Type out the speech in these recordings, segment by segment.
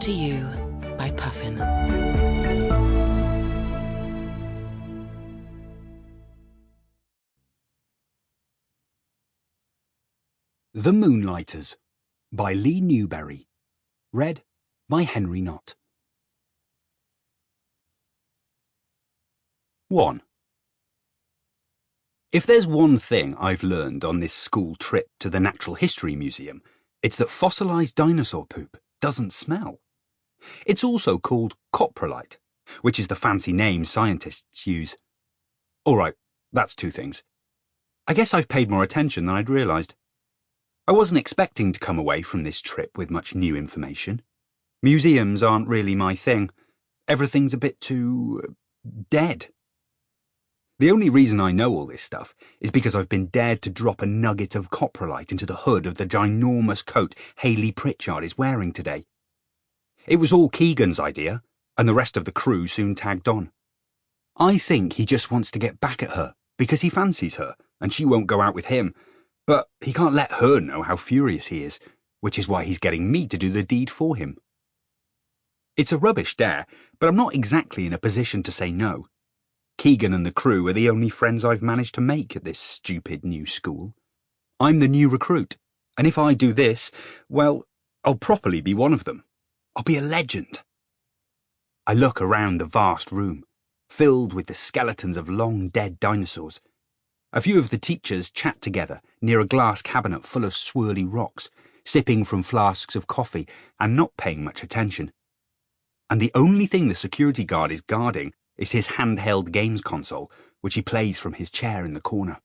to You by Puffin. The Moonlighters by Lee Newbery. Read by Nott. 1. If there's one thing I've learned on this school trip to the Natural History Museum, it's that fossilised dinosaur poop doesn't smell. It's also called coprolite, which is the fancy name scientists use. All right, that's two things. I guess I've paid more attention than I'd realised. I wasn't expecting to come away from this trip with much new information. Museums aren't really my thing. Everything's a bit too dead. The only reason I know all this stuff is because I've been dared to drop a nugget of coprolite into the hood of the ginormous coat Hayley Pritchard is wearing today. It was all Keegan's idea, and the rest of the crew soon tagged on. I think he just wants to get back at her because he fancies her, and she won't go out with him, but he can't let her know how furious he is, which is why he's getting me to do the deed for him. It's a rubbish dare, but I'm not exactly in a position to say no. Keegan and the crew are the only friends I've managed to make at this stupid new school. I'm the new recruit, and if I do this, well, I'll properly be one of them. I'll be a legend. I look around the vast room, filled with the skeletons of long-dead dinosaurs. A few of the teachers chat together near a glass cabinet full of swirly rocks, sipping from flasks of coffee and not paying much attention. And the only thing the security guard is guarding is his handheld games console, which he plays from his chair in the corner.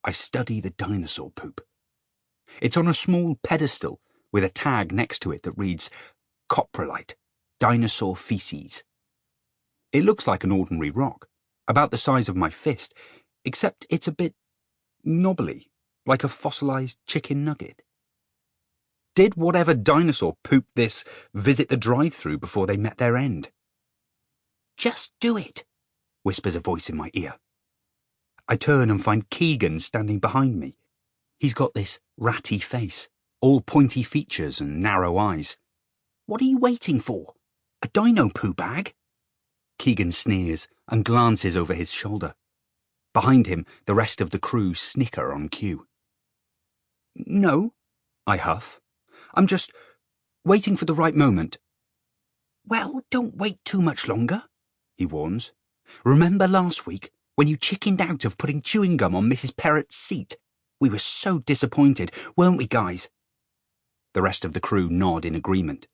I study the dinosaur poop. It's on a small pedestal with a tag next to it that reads, Coprolite, Dinosaur Feces. It looks like an ordinary rock, about the size of my fist, except it's a bit knobbly, like a fossilised chicken nugget. Did whatever dinosaur pooped this visit the drive-thru before they met their end? Just do it, whispers a voice in my ear. I turn and find Keegan standing behind me. He's got this ratty face, all pointy features and narrow eyes. What are you waiting for? A dino poo bag? Keegan sneers and glances over his shoulder. Behind him, the rest of the crew snicker on cue. No, I huff. I'm just waiting for the right moment. Well, don't wait too much longer, he warns. Remember last week when you chickened out of putting chewing gum on Mrs. Perrott's seat? We were so disappointed, weren't we, guys? The rest of the crew nod in agreement.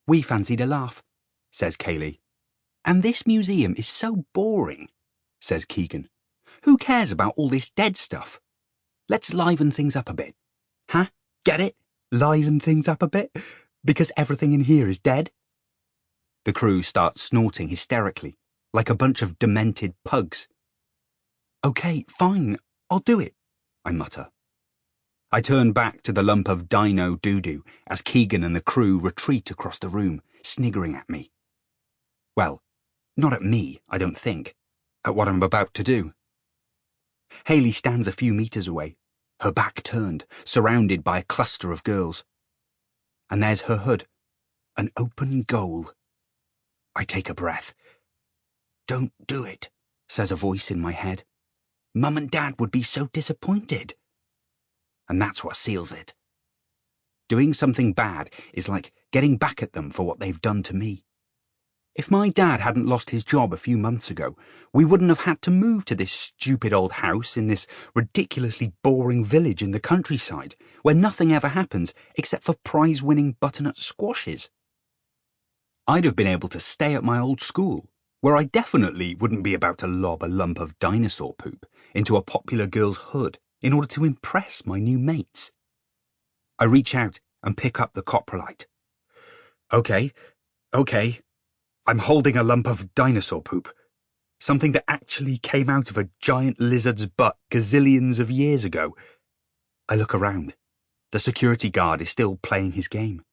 We fancied a laugh, says Kaylee. And this museum is so boring, says Keegan. Who cares about all this dead stuff? Let's liven things up a bit. Huh? Get it? Liven things up a bit? Because everything in here is dead? The crew starts snorting hysterically, like a bunch of demented pugs. Okay, fine, I'll do it, I mutter. I turn back to the lump of dino doo-doo as Keegan and the crew retreat across the room, sniggering at me. Well, not at me, I don't think, at what I'm about to do. Hayley stands a few metres away, her back turned, surrounded by a cluster of girls. And there's her hood, an open goal. I take a breath. Don't do it, says a voice in my head. Mum and Dad would be so disappointed. And that's what seals it. Doing something bad is like getting back at them for what they've done to me. If my dad hadn't lost his job a few months ago, we wouldn't have had to move to this stupid old house in this ridiculously boring village in the countryside, where nothing ever happens except for prize-winning butternut squashes. I'd have been able to stay at my old school, where I definitely wouldn't be about to lob a lump of dinosaur poop into a popular girl's hood in order to impress my new mates. I reach out and pick up the coprolite. Okay. I'm holding a lump of dinosaur poop. Something that actually came out of a giant lizard's butt gazillions of years ago. I look around. The security guard is still playing his game.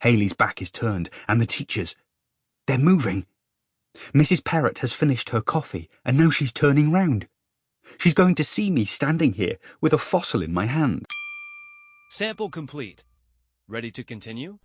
Hayley's back is turned, and the teachers, they're moving. Mrs. Perrott has finished her coffee, and now she's turning round. She's going to see me standing here with a fossil in my hand. Sample complete. Ready to continue?